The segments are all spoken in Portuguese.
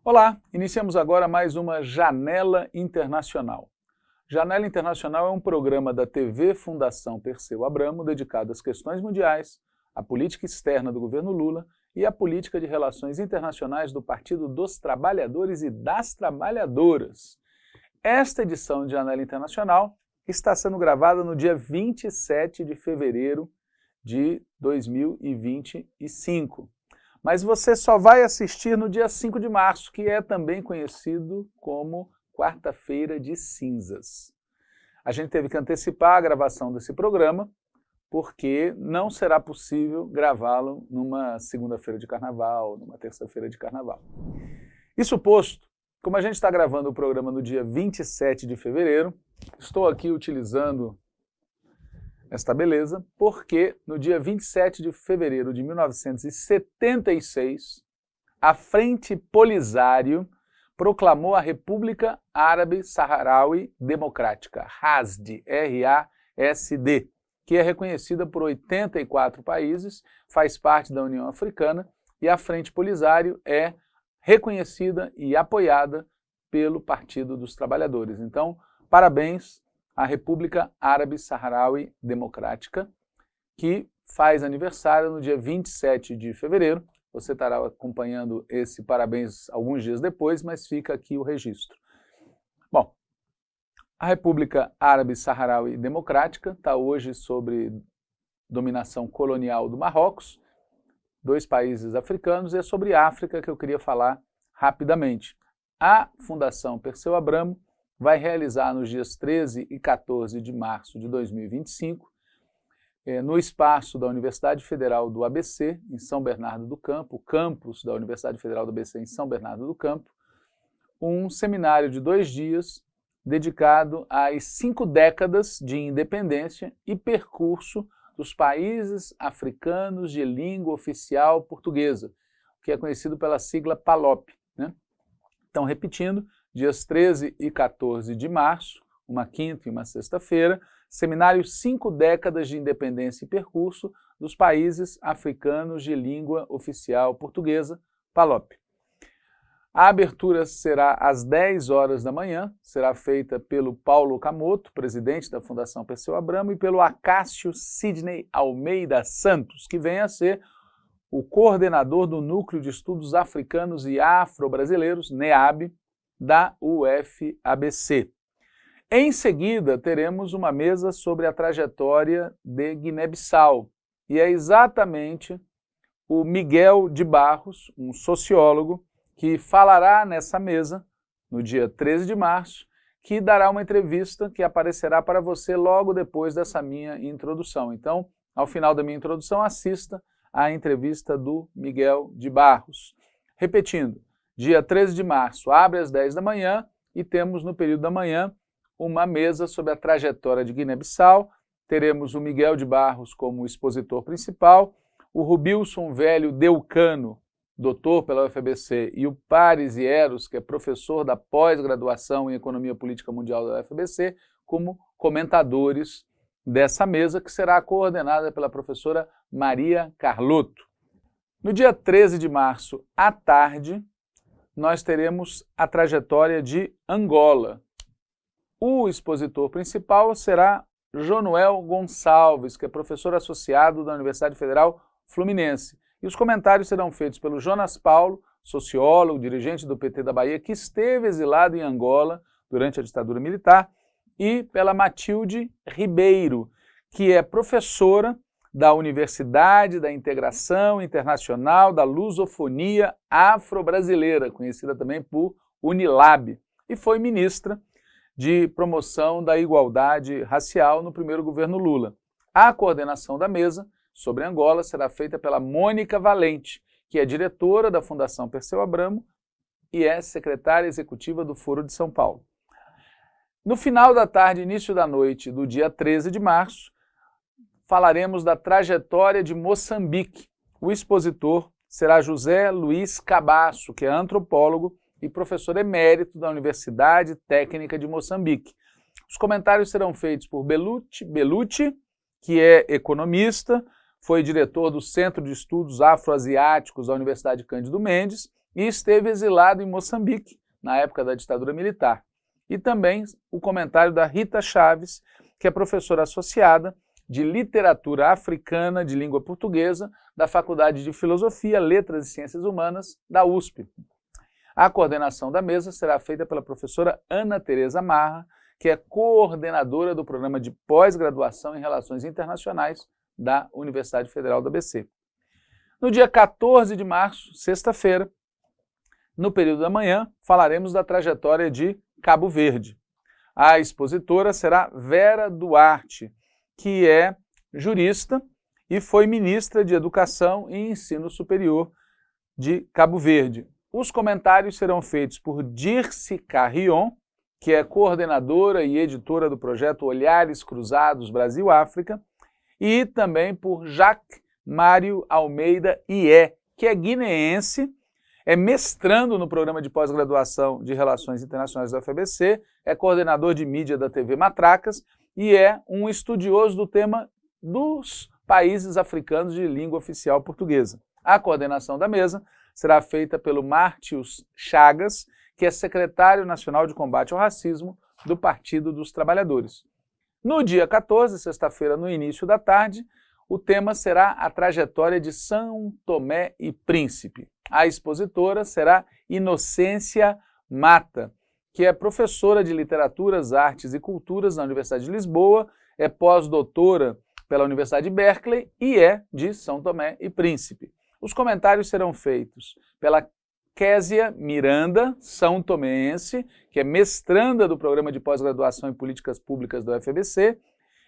Olá, iniciamos agora mais uma Janela Internacional. Janela Internacional é um programa da TV Fundação Perseu Abramo dedicado às questões mundiais, à política externa do governo Lula e à política de relações internacionais do Partido dos Trabalhadores e das Trabalhadoras. Esta edição de Janela Internacional está sendo gravada no dia 27 de fevereiro de 2025. Mas você só vai assistir no dia 5 de março, que é também conhecido como Quarta-feira de Cinzas. A gente teve que antecipar a gravação desse programa, porque não será possível gravá-lo numa segunda-feira de carnaval, numa terça-feira de carnaval. Isso posto, como a gente está gravando o programa no dia 27 de fevereiro, estou aqui utilizando esta beleza, porque no dia 27 de fevereiro de 1976, a Frente Polisário proclamou a República Árabe Saharaui Democrática, RASD, R-A-S-D, que é reconhecida por 84 países, faz parte da União Africana, e a Frente Polisário é reconhecida e apoiada pelo Partido dos Trabalhadores. Então, parabéns à República Árabe Saharaui Democrática, que faz aniversário no dia 27 de fevereiro. Você estará acompanhando esse parabéns alguns dias depois, mas fica aqui o registro. Bom, a República Árabe Saharaui Democrática está hoje sob dominação colonial do Marrocos, 2 países africanos, e é sobre África que eu queria falar rapidamente. A Fundação Perseu Abramo vai realizar nos dias 13 e 14 de março de 2025, no espaço da Universidade Federal do ABC, em São Bernardo do Campo, o campus da Universidade Federal do ABC em São Bernardo do Campo, um seminário de 2 dias dedicado às 5 décadas de independência e percurso dos países africanos de língua oficial portuguesa, que é conhecido pela sigla PALOP, né? Então, repetindo, dias 13 e 14 de março, uma quinta e uma sexta-feira, seminário 5 décadas de independência e percurso dos países africanos de língua oficial portuguesa, PALOP. A abertura será às 10 horas da manhã, será feita pelo Paulo Camoto, presidente da Fundação Perseu Abramo, e pelo Acácio Sidney Almeida Santos, que vem a ser o coordenador do Núcleo de Estudos Africanos e Afro-Brasileiros, NEAB, da UFABC. Em seguida, teremos uma mesa sobre a trajetória de Guiné-Bissau, e é exatamente o Miguel de Barros, um sociólogo, que falará nessa mesa, no dia 13 de março, que dará uma entrevista que aparecerá para você logo depois dessa minha introdução. Então, ao final da minha introdução, assista à entrevista do Miguel de Barros. Repetindo, dia 13 de março, abre às 10 da manhã e temos no período da manhã uma mesa sobre a trajetória de Guiné-Bissau. Teremos o Miguel de Barros como expositor principal, o Rubilson Velho Deucano, doutor pela UFABC, e o Paris Ieros, que é professor da pós-graduação em Economia Política Mundial da UFABC, como comentadores dessa mesa, que será coordenada pela professora Maria Carlotto. No dia 13 de março, à tarde, nós teremos a trajetória de Angola. O expositor principal será Jonuel Gonçalves, que é professor associado da Universidade Federal Fluminense. E os comentários serão feitos pelo Jonas Paulo, sociólogo, dirigente do PT da Bahia, que esteve exilado em Angola durante a ditadura militar, e pela Matilde Ribeiro, que é professora da Universidade da Integração Internacional da Lusofonia Afro-Brasileira, conhecida também por Unilab, e foi ministra de Promoção da Igualdade Racial no primeiro governo Lula. A coordenação da mesa sobre Angola será feita pela Mônica Valente, que é diretora da Fundação Perseu Abramo e é secretária executiva do Foro de São Paulo. No final da tarde, início da noite do dia 13 de março, falaremos da trajetória de Moçambique. O expositor será José Luiz Cabasso, que é antropólogo e professor emérito da Universidade Técnica de Moçambique. Os comentários serão feitos por Belucci, que é economista, foi diretor do Centro de Estudos Afroasiáticos da Universidade Cândido Mendes e esteve exilado em Moçambique, na época da ditadura militar. E também o comentário da Rita Chaves, que é professora associada de Literatura Africana de Língua Portuguesa da Faculdade de Filosofia, Letras e Ciências Humanas da USP. A coordenação da mesa será feita pela professora Ana Tereza Marra, que é coordenadora do programa de pós-graduação em Relações Internacionais da Universidade Federal do ABC. No dia 14 de março, sexta-feira, no período da manhã, falaremos da trajetória de Cabo Verde. A expositora será Vera Duarte, que é jurista e foi ministra de Educação e Ensino Superior de Cabo Verde. Os comentários serão feitos por Dirce Carrion, que é coordenadora e editora do projeto Olhares Cruzados Brasil-África, e também por Jacques Mário Almeida Ié, que é guineense, é mestrando no programa de pós-graduação de Relações Internacionais da UFABC, é coordenador de mídia da TV Matracas e é um estudioso do tema dos países africanos de língua oficial portuguesa. A coordenação da mesa será feita pelo Mártius Chagas, que é secretário nacional de combate ao racismo do Partido dos Trabalhadores. No dia 14, sexta-feira, no início da tarde, o tema será a trajetória de São Tomé e Príncipe. A expositora será Inocência Mata, que é professora de Literaturas, Artes e Culturas na Universidade de Lisboa, é pós-doutora pela Universidade de Berkeley e é de São Tomé e Príncipe. Os comentários serão feitos pela Késia Miranda, são tomense, que é mestranda do programa de pós-graduação em Políticas Públicas da UFABC,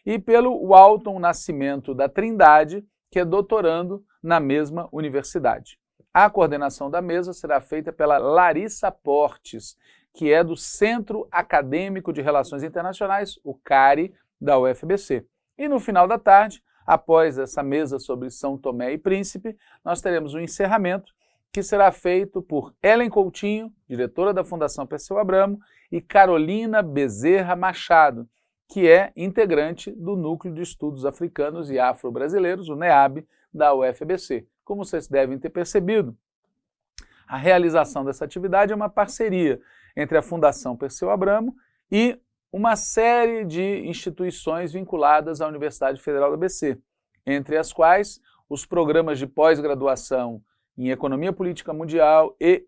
e pelo Walton Nascimento da Trindade, que é doutorando na mesma universidade. A coordenação da mesa será feita pela Larissa Portes, que é do Centro Acadêmico de Relações Internacionais, o CARI, da UFABC. E no final da tarde, após essa mesa sobre São Tomé e Príncipe, nós teremos um encerramento que será feito por Ellen Coutinho, diretora da Fundação Perseu Abramo, e Carolina Bezerra Machado, que é integrante do Núcleo de Estudos Africanos e Afro-Brasileiros, o NEAB, da UFABC. Como vocês devem ter percebido, a realização dessa atividade é uma parceria entre a Fundação Perseu Abramo e uma série de instituições vinculadas à Universidade Federal do ABC, entre as quais os programas de pós-graduação em Economia Política Mundial e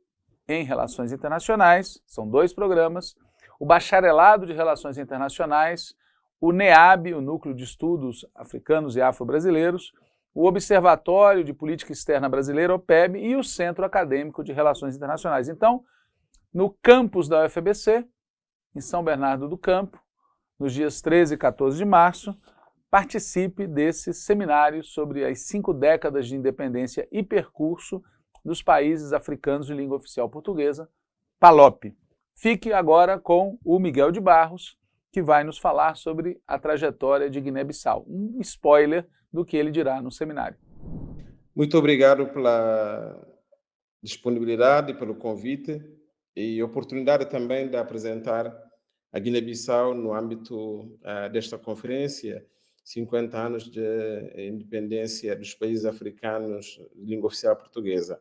em Relações Internacionais, são 2 programas, o Bacharelado de Relações Internacionais, o NEAB, o Núcleo de Estudos Africanos e Afro-Brasileiros, o Observatório de Política Externa Brasileira, OPEB, e o Centro Acadêmico de Relações Internacionais. Então, no campus da UFABC, em São Bernardo do Campo, nos dias 13 e 14 de março, participe desse seminário sobre as 5 décadas de independência e percurso dos países africanos de língua oficial portuguesa, PALOP. Fique agora com o Miguel de Barros, que vai nos falar sobre a trajetória de Guiné-Bissau. Um spoiler do que ele dirá no seminário. Muito obrigado pela disponibilidade, pelo convite e oportunidade também de apresentar a Guiné-Bissau no âmbito desta conferência, 50 anos de independência dos países africanos de língua oficial portuguesa.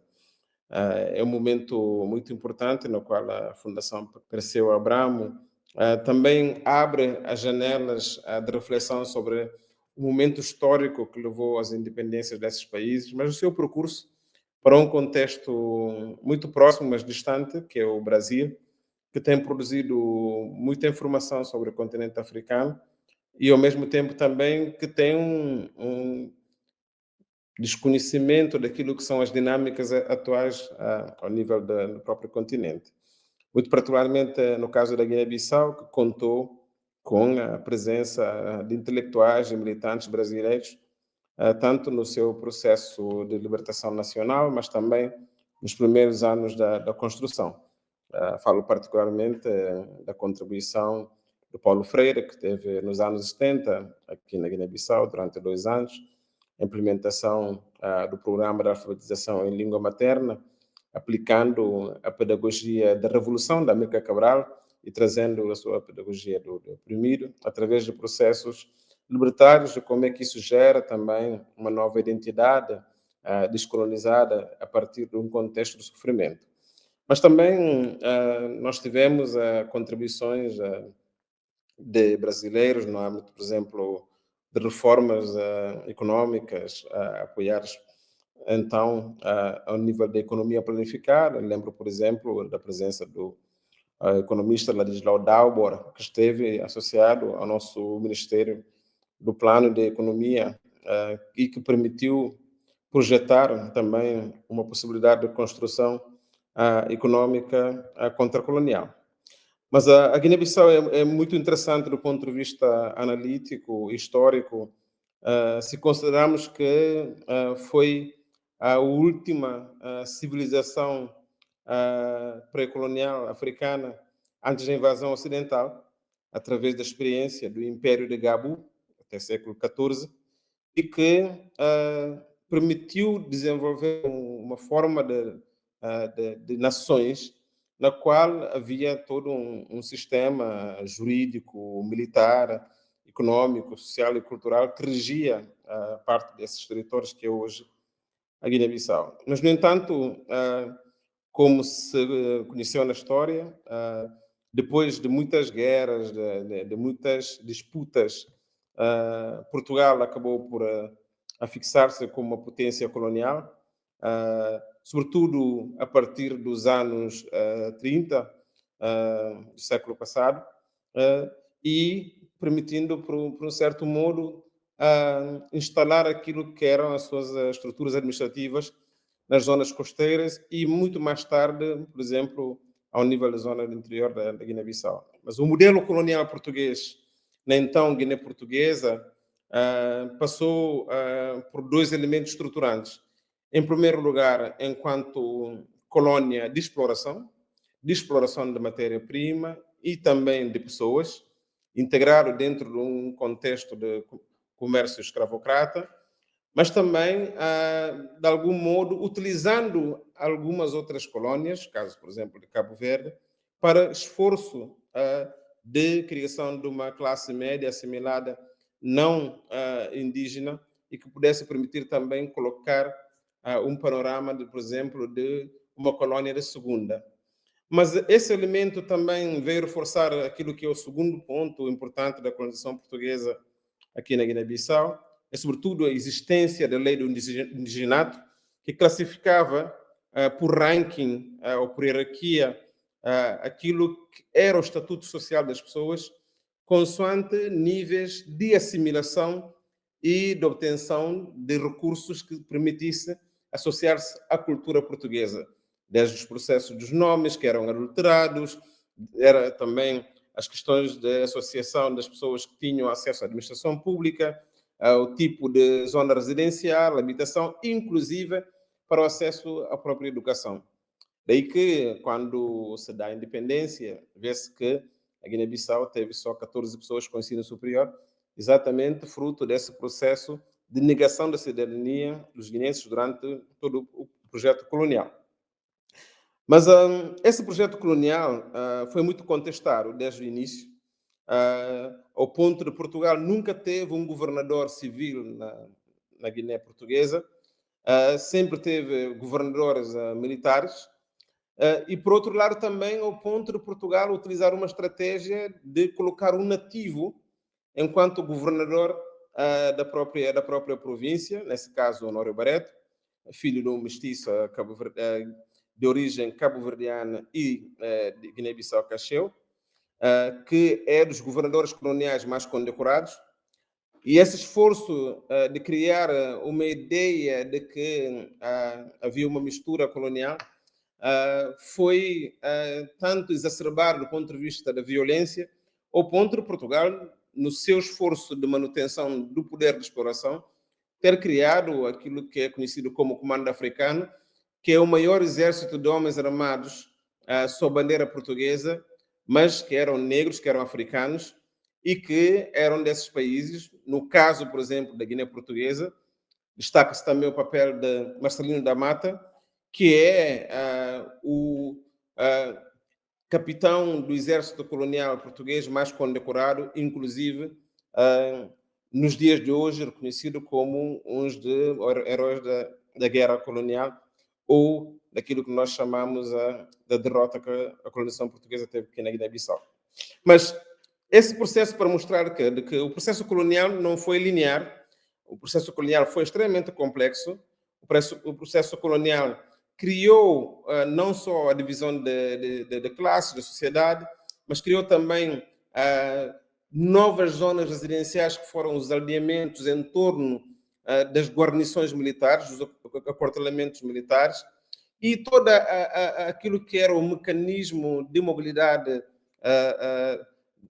É um momento muito importante no qual a Fundação Perseu Abramo também abre as janelas de reflexão sobre o momento histórico que levou às independências desses países, mas o seu percurso para um contexto muito próximo, mas distante, que é o Brasil, que tem produzido muita informação sobre o continente africano e, ao mesmo tempo, também que tem um desconhecimento daquilo que são as dinâmicas atuais ao nível do próprio continente. Muito particularmente no caso da Guiné-Bissau, que contou com a presença de intelectuais e militantes brasileiros, tanto no seu processo de libertação nacional, mas também nos primeiros anos da construção. Falo particularmente da contribuição do Paulo Freire, que teve nos anos 70, aqui na Guiné-Bissau, durante 2 anos, a implementação do programa de alfabetização em língua materna, aplicando a pedagogia da Revolução da Amílcar Cabral e trazendo a sua pedagogia do oprimido através de processos libertários e como é que isso gera também uma nova identidade descolonizada a partir de um contexto de sofrimento. Mas também nós tivemos contribuições de brasileiros no âmbito, por exemplo, de reformas econômicas apoiadas então ao nível da economia planificada. Lembro, por exemplo, da presença do economista Ladislau Daubor, que esteve associado ao nosso Ministério do Plano de Economia e que permitiu projetar também uma possibilidade de construção econômica contracolonial. Mas a Guiné-Bissau é muito interessante do ponto de vista analítico, histórico, se considerarmos que foi a última civilização pré-colonial africana antes da invasão ocidental, através da experiência do Império de Gabu, até século XIV, e que permitiu desenvolver uma forma de nações na qual havia todo um sistema jurídico, militar, econômico, social e cultural que regia parte desses territórios que é hoje a Guiné-Bissau. Mas, no entanto, como se conheceu na história, depois de muitas guerras, de muitas disputas, Portugal acabou por afixar-se como uma potência colonial, sobretudo a partir dos anos 30 do século passado, e permitindo, por um certo modo, instalar aquilo que eram as suas estruturas administrativas nas zonas costeiras e muito mais tarde, por exemplo, ao nível da zona do interior da Guiné-Bissau. Mas o modelo colonial português, na então Guiné Portuguesa, passou por dois elementos estruturantes. Em primeiro lugar, enquanto colônia de exploração de matéria-prima e também de pessoas, integrado dentro de um contexto de comércio escravocrata, mas também, de algum modo, utilizando algumas outras colônias, caso, por exemplo, de Cabo Verde, para esforço de criação de uma classe média assimilada não indígena e que pudesse permitir também colocar um panorama, de, por exemplo, de uma colônia de segunda. Mas esse elemento também veio reforçar aquilo que é o segundo ponto importante da colonização portuguesa aqui na Guiné-Bissau, é sobretudo a existência da lei do indigenato, que classificava por ranking ou por hierarquia aquilo que era o estatuto social das pessoas, consoante níveis de assimilação e de obtenção de recursos que permitisse associar-se à cultura portuguesa, desde os processos dos nomes, que eram adulterados, era também as questões de associação das pessoas que tinham acesso à administração pública, o tipo de zona residencial, habitação, inclusive para o acesso à própria educação. Daí que, quando se dá a independência, vê-se que a Guiné-Bissau teve só 14 pessoas com ensino superior, exatamente fruto desse processo de negação da cidadania dos guineenses durante todo o projeto colonial. Mas esse projeto colonial foi muito contestado desde o início, ao ponto de Portugal nunca teve um governador civil na Guiné Portuguesa, sempre teve governadores militares, e, por outro lado, também ao ponto de Portugal utilizar uma estratégia de colocar um nativo enquanto governador da própria província, nesse caso, Honório Barreto, filho de um mestiço de origem cabo-verdiana e de Guiné-Bissau Cacheu, que é dos governadores coloniais mais condecorados. E esse esforço de criar uma ideia de que havia uma mistura colonial foi tanto exacerbado do ponto de vista da violência, ao ponto de Portugal, no seu esforço de manutenção do poder de exploração, ter criado aquilo que é conhecido como Comando Africano, que é o maior exército de homens armados sob bandeira portuguesa, mas que eram negros, que eram africanos, e que eram desses países. No caso, por exemplo, da Guiné Portuguesa, destaca-se também o papel de Marcelino da Mata, que é o capitão do exército colonial português mais condecorado, inclusive nos dias de hoje reconhecidos como uns de heróis da guerra colonial ou daquilo que nós chamamos da derrota que a colonização portuguesa teve aqui na Guiné-Bissau. Mas esse processo para mostrar que o processo colonial não foi linear, o processo colonial foi extremamente complexo, o processo colonial criou não só a divisão de classes, da sociedade, mas criou também novas zonas residenciais que foram os aldeamentos em torno das guarnições militares, dos acortalamentos militares, e todo aquilo que era o mecanismo de mobilidade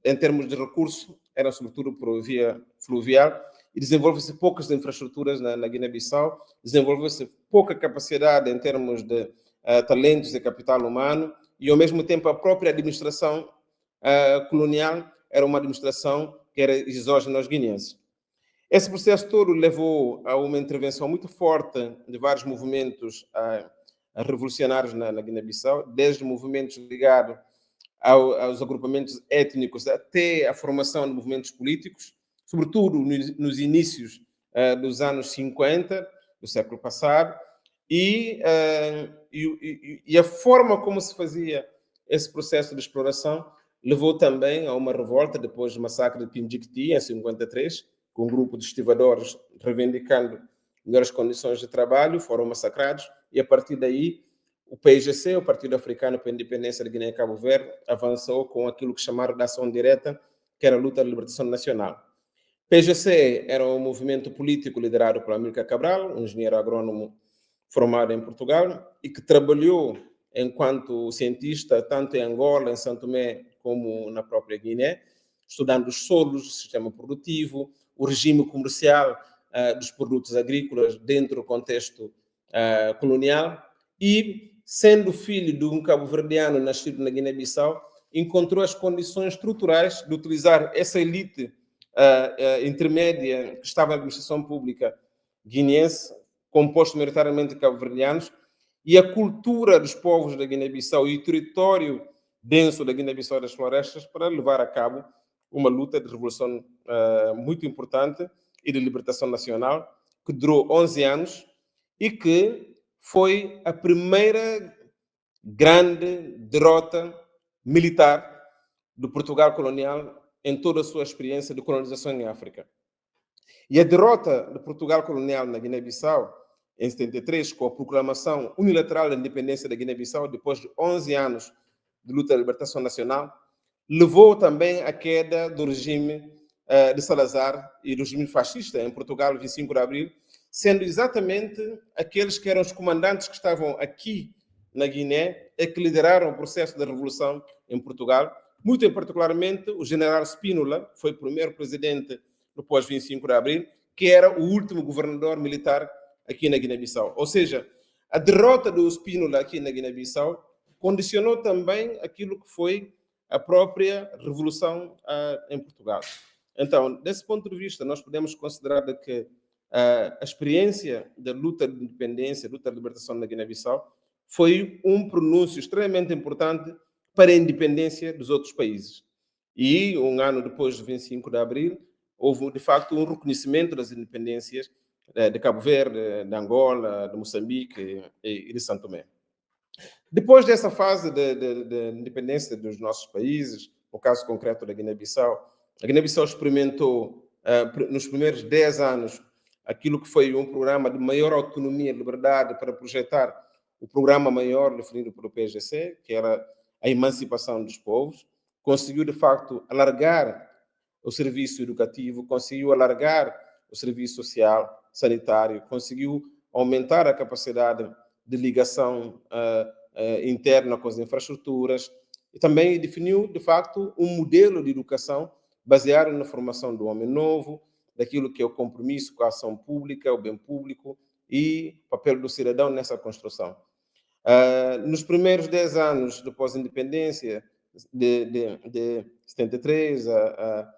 em termos de recursos, era sobretudo por via fluvial, e desenvolve-se poucas infraestruturas na Guiné-Bissau, desenvolveu-se pouca capacidade em termos de talentos e capital humano, e ao mesmo tempo a própria administração colonial era uma administração que era exógena aos guineenses. Esse processo todo levou a uma intervenção muito forte de vários movimentos revolucionários na Guiné-Bissau, desde movimentos ligados aos agrupamentos étnicos até a formação de movimentos políticos, sobretudo nos inícios dos anos 50 do século passado, e a forma como se fazia esse processo de exploração levou também a uma revolta depois do massacre de Pindicti, em 53, com um grupo de estivadores reivindicando melhores condições de trabalho, foram massacrados, e a partir daí o PIGC, o Partido Africano para a Independência de Guiné e Cabo Verde, avançou com aquilo que chamaram de ação direta, que era a luta de libertação nacional. O PIGC era um movimento político liderado por Amílcar Cabral, um engenheiro agrônomo formado em Portugal, e que trabalhou enquanto cientista tanto em Angola, em São Tomé, como na própria Guiné, estudando os solos, o sistema produtivo, o regime comercial dos produtos agrícolas dentro do contexto colonial, e, sendo filho de um cabo-verdiano nascido na Guiné-Bissau, encontrou as condições estruturais de utilizar essa elite intermédia que estava na administração pública guineense, composto maioritariamente de cabo-verdianos, e a cultura dos povos da Guiné-Bissau e o território denso da Guiné-Bissau das florestas para levar a cabo uma luta de revolução muito importante e de libertação nacional, que durou 11 anos e que foi a primeira grande derrota militar do Portugal colonial em toda a sua experiência de colonização em África. E a derrota do Portugal colonial na Guiné-Bissau, em 73, com a proclamação unilateral da independência da Guiné-Bissau, depois de 11 anos de luta de libertação nacional, levou também à queda do regime de Salazar e do regime fascista em Portugal, 25 de abril, sendo exatamente aqueles que eram os comandantes que estavam aqui na Guiné e que lideraram o processo da revolução em Portugal, muito em particularmente o general Spínola, que foi o primeiro presidente no pós-25 de abril, que era o último governador militar aqui na Guiné-Bissau. Ou seja, a derrota do Spínola aqui na Guiné-Bissau condicionou também aquilo que foi a própria revolução em Portugal. Então, desse ponto de vista, nós podemos considerar que a experiência da luta de independência, luta de libertação na Guiné-Bissau, foi um pronúncio extremamente importante para a independência dos outros países. E, um ano depois de 25 de abril, houve, de facto, um reconhecimento das independências de Cabo Verde, de Angola, de Moçambique e de São Tomé. Depois dessa fase de independência dos nossos países, no caso concreto da Guiné-Bissau, a Guiné-Bissau experimentou, nos primeiros 10 anos, aquilo que foi um programa de maior autonomia e liberdade para projetar o programa maior definido pelo PGC, que era a emancipação dos povos. Conseguiu, de facto, alargar o serviço educativo, conseguiu alargar o serviço social, sanitário, conseguiu aumentar a capacidade de ligação interna com as infraestruturas e também definiu, de facto, um modelo de educação baseado na formação do homem novo, daquilo que é o compromisso com a ação pública, o bem público e o papel do cidadão nessa construção. Nos primeiros 10 anos depois da independência, de 73 a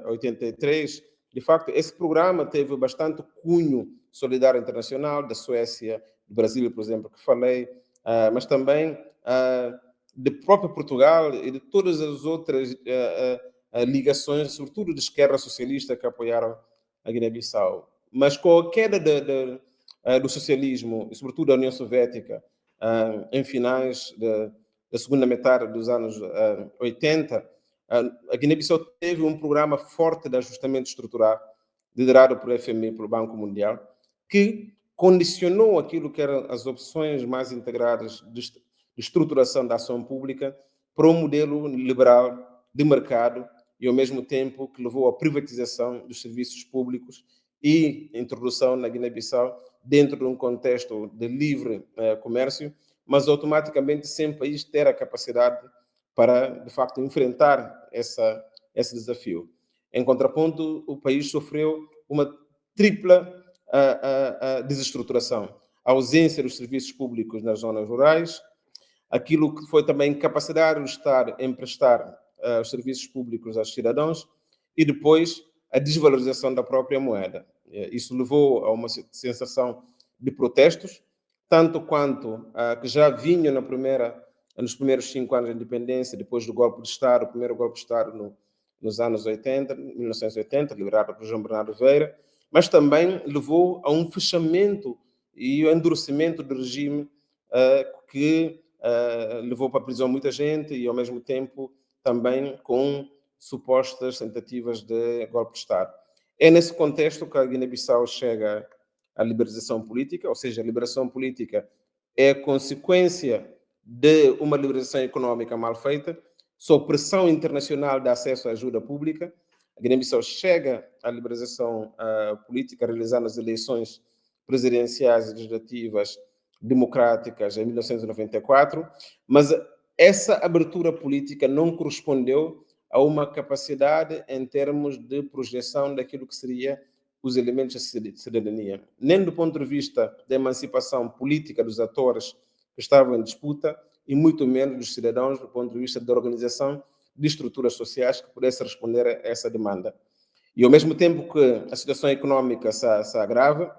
83, de facto, esse programa teve bastante cunho solidário internacional, da Suécia, do Brasil, por exemplo, que falei, mas também de próprio Portugal e de todas as outras ligações, sobretudo de esquerda socialista, que apoiaram a Guiné-Bissau. Mas com a queda do socialismo, e sobretudo da União Soviética, em finais da segunda metade dos anos 80, a Guiné-Bissau teve um programa forte de ajustamento estrutural, liderado pelo FMI, pelo Banco Mundial, que condicionou aquilo que eram as opções mais integradas de estruturação da ação pública para um modelo liberal de mercado e, ao mesmo tempo, que levou à privatização dos serviços públicos e introdução na Guiné-Bissau dentro de um contexto de livre comércio, mas automaticamente sem o país ter a capacidade para, de facto, enfrentar esse desafio. Em contraponto, o país sofreu uma tripla desestruturação. A ausência dos serviços públicos nas zonas rurais, aquilo que foi também capacidade do Estado em prestar os serviços públicos aos cidadãos e depois a desvalorização da própria moeda. Isso levou a uma sensação de protestos, tanto quanto que já vinham nos primeiros 5 anos da independência, depois do golpe de Estado, o primeiro golpe de Estado nos anos 80, 1980, liderado por João Bernardo Veira, mas também levou a um fechamento e o endurecimento do regime que levou para a prisão muita gente e, ao mesmo tempo, também com supostas tentativas de golpe de Estado. É nesse contexto que a Guiné-Bissau chega à liberalização política, ou seja, a liberação política é a consequência de uma liberalização econômica mal feita, sob pressão internacional de acesso à ajuda pública. A Guiné-Bissau chega à liberalização política realizando as eleições presidenciais e legislativas democráticas em 1994, mas essa abertura política não correspondeu a uma capacidade em termos de projeção daquilo que seria os elementos de cidadania, nem do ponto de vista da emancipação política dos atores que estavam em disputa e muito menos dos cidadãos do ponto de vista da organização de estruturas sociais que pudessem responder a essa demanda. E ao mesmo tempo que a situação econômica se agrava,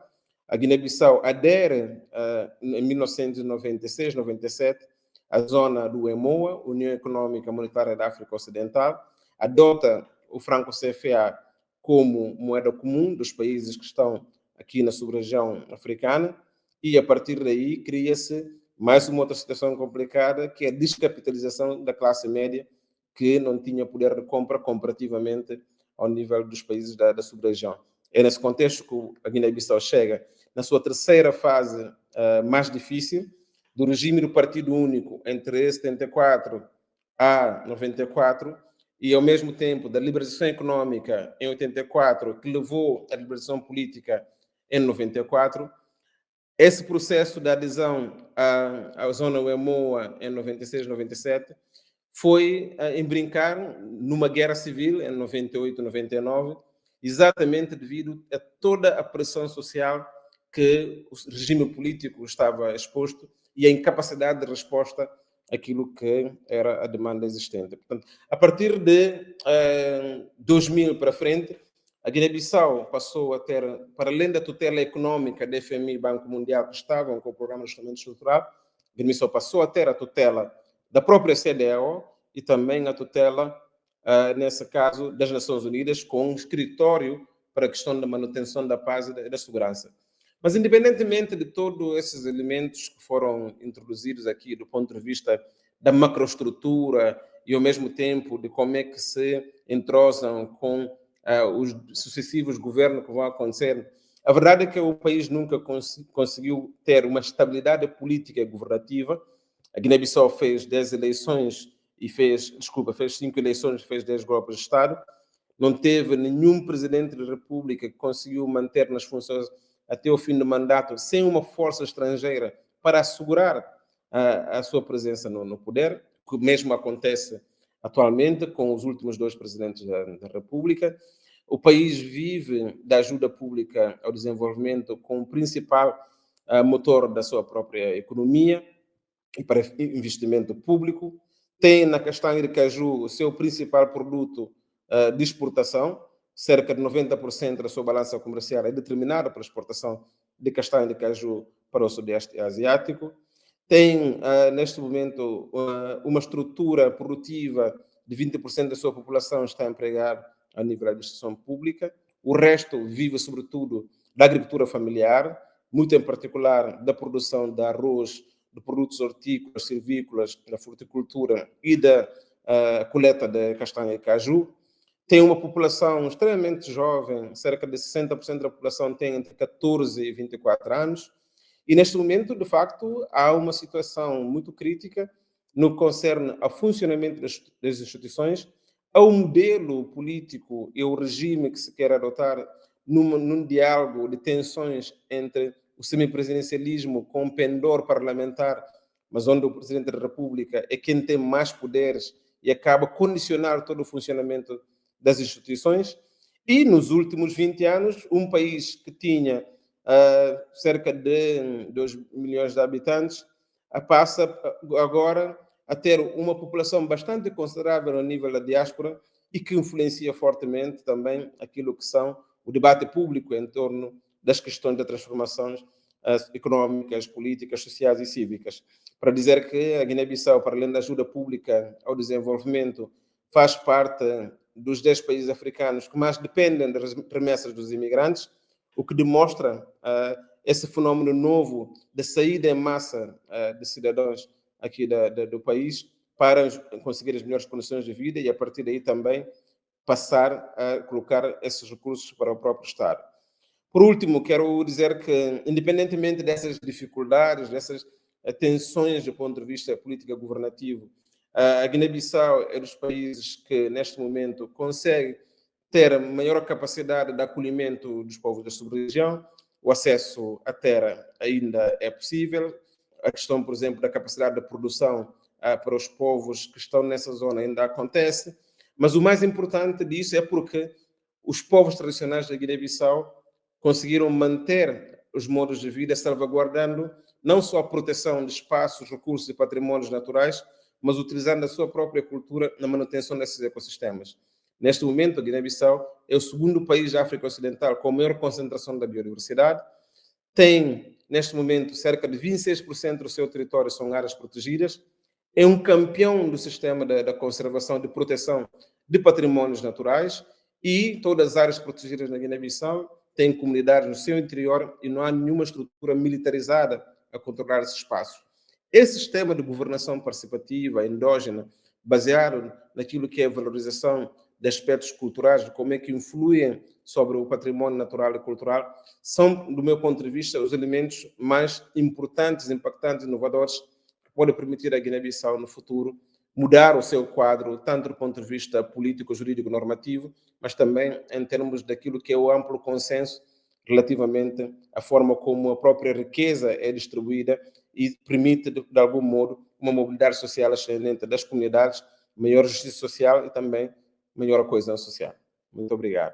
a Guiné-Bissau adere em 1996, 97, à zona do EMOA, União Econômica Monetária da África Ocidental, adota o franco CFA como moeda comum dos países que estão aqui na sub-região africana e, a partir daí, cria-se mais uma outra situação complicada, que é a descapitalização da classe média, que não tinha poder de compra comparativamente ao nível dos países da sub-região. É nesse contexto que a Guiné-Bissau chega na sua terceira fase mais difícil, do regime do Partido Único entre 74 a 94, e ao mesmo tempo da liberalização econômica em 84, que levou à liberalização política em 94. Esse processo de adesão à zona UEMOA em 96, 97, foi embrincar numa guerra civil em 98, 99, exatamente devido a toda a pressão social que o regime político estava exposto e a incapacidade de resposta àquilo que era a demanda existente. Portanto, a partir de 2000 para frente, a Guiné-Bissau passou a ter, para além da tutela econômica da FMI e Banco Mundial, que estavam com o Programa de Ajustamento Estrutural, a Guiné-Bissau passou a ter a tutela da própria CEDEAO e também a tutela, nesse caso, das Nações Unidas, com um escritório para a questão da manutenção da paz e da segurança. Mas, independentemente de todos esses elementos que foram introduzidos aqui do ponto de vista da macroestrutura e, ao mesmo tempo, de como é que se entrosam com os sucessivos governos que vão acontecer, a verdade é que o país nunca conseguiu ter uma estabilidade política e governativa. A Guiné-Bissau fez 10 eleições e fez 5 eleições e fez 10 golpes de Estado. Não teve nenhum presidente da República que conseguiu manter nas funções até o fim do mandato sem uma força estrangeira para assegurar a sua presença no poder, que mesmo acontece atualmente com os últimos 2 presidentes da República. O país vive da ajuda pública ao desenvolvimento como principal motor da sua própria economia e para investimento público. Tem na castanha de caju o seu principal produto de exportação. Cerca de 90% da sua balança comercial é determinada pela exportação de castanha de caju para o Sudeste Asiático. Tem, neste momento, uma estrutura produtiva de 20% da sua população está empregada a nível da administração pública. O resto vive, sobretudo, da agricultura familiar, muito em particular da produção de arroz, de produtos hortícolas, silvícolas, da fruticultura e da coleta de castanha e caju. Tem uma população extremamente jovem, cerca de 60% da população tem entre 14 e 24 anos, e neste momento, de facto, há uma situação muito crítica no que concerne ao funcionamento das instituições, ao modelo político e ao regime que se quer adotar num diálogo de tensões entre o semipresidencialismo com o pendor parlamentar, mas onde o Presidente da República é quem tem mais poderes e acaba condicionar todo o funcionamento das instituições. E nos últimos 20 anos, um país que tinha cerca de 2 milhões de habitantes passa agora a ter uma população bastante considerável a nível da diáspora e que influencia fortemente também aquilo que são o debate público em torno das questões das transformações económicas, políticas, sociais e cívicas. Para dizer que a Guiné-Bissau, para além da ajuda pública ao desenvolvimento, faz parte dos 10 países africanos que mais dependem das remessas dos imigrantes, o que demonstra esse fenômeno novo de saída em massa de cidadãos aqui do país para conseguir as melhores condições de vida e, a partir daí, também passar a colocar esses recursos para o próprio Estado. Por último, quero dizer que, independentemente dessas dificuldades, dessas tensões do ponto de vista político-governativo, a Guiné-Bissau é dos países que, neste momento, consegue ter maior capacidade de acolhimento dos povos da sub-região. O acesso à terra ainda é possível. A questão, por exemplo, da capacidade de produção para os povos que estão nessa zona ainda acontece. Mas o mais importante disso é porque os povos tradicionais da Guiné-Bissau conseguiram manter os modos de vida, salvaguardando não só a proteção de espaços, recursos e patrimónios naturais, mas utilizando a sua própria cultura na manutenção desses ecossistemas. Neste momento, a Guiné-Bissau é o segundo país da África Ocidental com maior concentração da biodiversidade. Tem, neste momento, cerca de 26% do seu território são áreas protegidas. É um campeão do sistema da conservação e de proteção de patrimónios naturais e todas as áreas protegidas na Guiné-Bissau têm comunidades no seu interior e não há nenhuma estrutura militarizada a controlar esses espaços. Esse sistema de governação participativa, endógena, baseado naquilo que é a valorização de aspectos culturais, de como é que influem sobre o património natural e cultural, são, do meu ponto de vista, os elementos mais importantes, impactantes, inovadores, que podem permitir à Guiné-Bissau, no futuro, mudar o seu quadro, tanto do ponto de vista político, jurídico, normativo, mas também em termos daquilo que é o amplo consenso relativamente à forma como a própria riqueza é distribuída e permite, de algum modo, uma mobilidade social ascendente das comunidades, maior justiça social e também melhor coesão social. Muito obrigado.